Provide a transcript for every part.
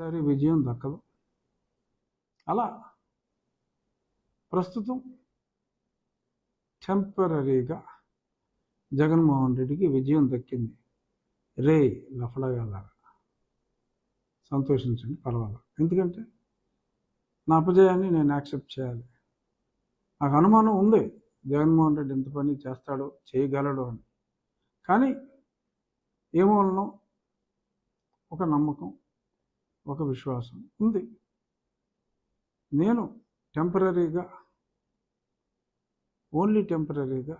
ప్రతిసారి విజయం దక్కదు. అలా ప్రస్తుతం టెంపరరీగా జగన్మోహన్ రెడ్డికి విజయం దక్కింది. రే లఫడగాలారా సంతోషించండి, పర్వాలేదు. ఎందుకంటే నా అపజయాన్ని నేను యాక్సెప్ట్ చేయాలి. నాకు అనుమానం ఉంది జగన్మోహన్ రెడ్డి ఎంత పని చేస్తాడో, చేయగలడు అని. కానీ ఏమోనో ఒక నమ్మకం, ఒక విశ్వాసం ఉంది. నేను టెంపరరీగా, ఓన్లీ టెంపరరీగా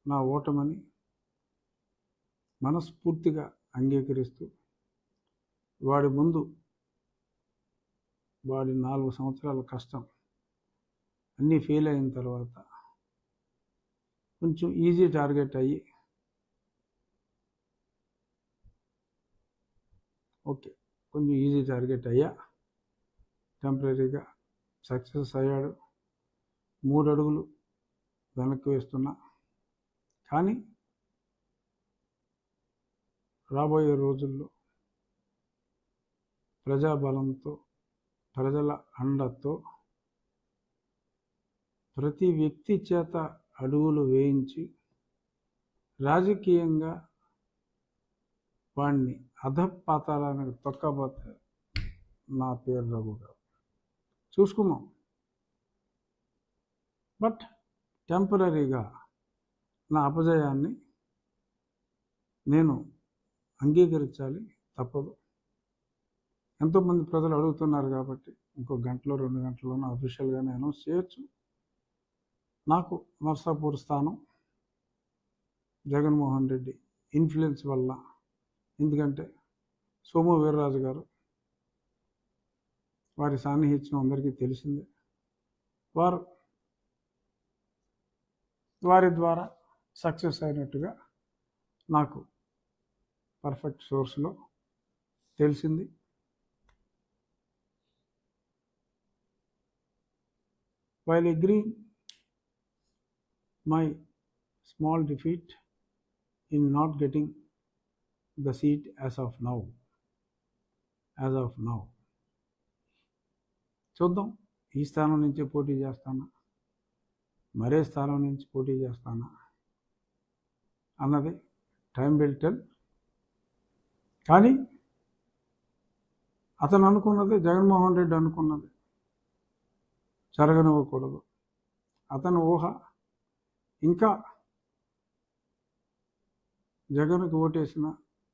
నా ఓటమని మనస్ఫూర్తిగా అంగీకరిస్తూ వాడి ముందు వాడి 4 సంవత్సరాల కష్టం అన్నీ ఫెయిల్ అయిన తర్వాత కొంచెం ఈజీ టార్గెట్ అయ్యి కొంచెం ఈజీ టార్గెట్ అయ్యా, టెంపరీగా సక్సెస్ అయ్యాడు. 3 అడుగులు వెనక్కి వేస్తున్నా. కానీ రాబోయే రోజుల్లో ప్రజాబలంతో, ప్రజల అండతో ప్రతి వ్యక్తి చేత అడుగులు వేయించి రాజకీయంగా వాణ్ణి అధపాతాళానికి తొక్కబోతే నా పేరు రఘు గారు. చూసుకున్నాం. బట్ టెంపరరీగా నా అపజయాన్ని నేను అంగీకరించాలి, తప్పదు. ఎంతోమంది ప్రజలు అడుగుతున్నారు కాబట్టి ఇంకో గంటలో 2 గంటల్లోనూ అఫీషియల్గానే అనౌన్స్ చేయొచ్చు. నాకు నర్సాపూర్ స్థానం జగన్మోహన్ రెడ్డి ఇన్ఫ్లుయెన్స్ వల్ల, ఎందుకంటే సోము వీర్రాజు గారు, వారి సాన్నిహిత్యం అందరికీ తెలిసిందే. వారి ద్వారా సక్సెస్ అయినట్టుగా నాకు పర్ఫెక్ట్ సోర్స్లో తెలిసింది. While agreeing my small defeat in not getting the seat as of now, చూద్దాం. ఈ స్థానం నుంచే పోటీ చేస్తానా, మరే స్థానం నుంచి పోటీ చేస్తానా అన్నది టైం విల్ టెల్. కానీ అతను అనుకున్నది, జగన్మోహన్ రెడ్డి అనుకున్నది జరగనివ్వకూడదు. అతని ఊహ ఇంకా జగన్కు ఓటేసిన,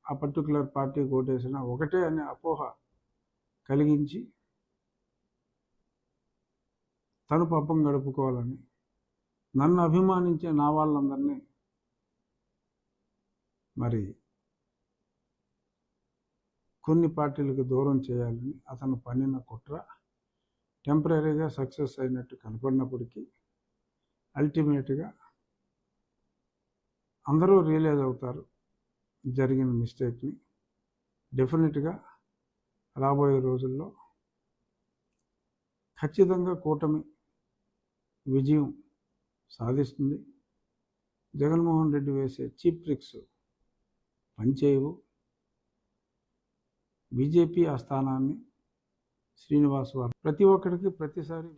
ఆ పర్టికులర్ పార్టీకి ఓటేసిన ఒకటే అనే అపోహ కలిగించి తను పాపం గడుపుకోవాలని, నన్ను అభిమానించే నా వాళ్ళందరినీ మరి కొన్ని పార్టీలకు దూరం చేయాలని అతను పన్నిన కుట్ర టెంపరీగా సక్సెస్ అయినట్టు కనపడినప్పటికీ అల్టిమేట్గా అందరూ రియలైజ్ అవుతారు జరిగిన మిస్టేక్ని. డెఫినెట్గా రాబోయే రోజుల్లో ఖచ్చితంగా కూటమి విజయం సాధిస్తుంది. జగన్మోహన్ రెడ్డి వేసే చీప్ ట్రిక్స్ పనిచేయవు. బీజేపీ ఆ స్థానాన్ని శ్రీనివాస్ వారు ప్రతి ఒక్కరికి ప్రతిసారి